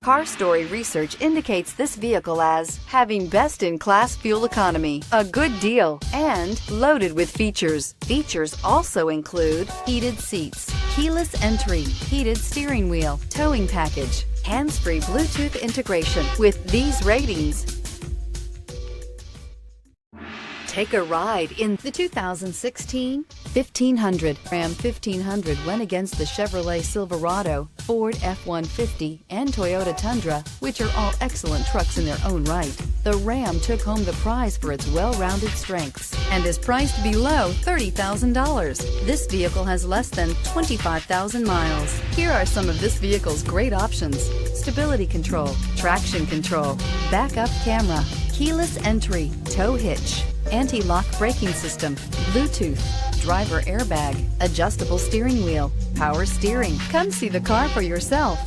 Car Story research indicates this vehicle as having best-in-class fuel economy, a good deal, and loaded with features. Features also include heated seats, keyless entry, heated steering wheel, towing package, hands-free Bluetooth integration. With these ratings, take a ride in the 2016 1500. Ram 1500 went against the Chevrolet Silverado, Ford F-150, and Toyota Tundra, which are all excellent trucks in their own right. The Ram took home the prize for its well-rounded strengths and is priced below $30,000. This vehicle has less than 25,000 miles. Here are some of this vehicle's great options: stability control, traction control, backup camera, keyless entry, tow hitch, anti-lock braking system, Bluetooth, driver airbag, adjustable steering wheel, power steering. Come see the car for yourself.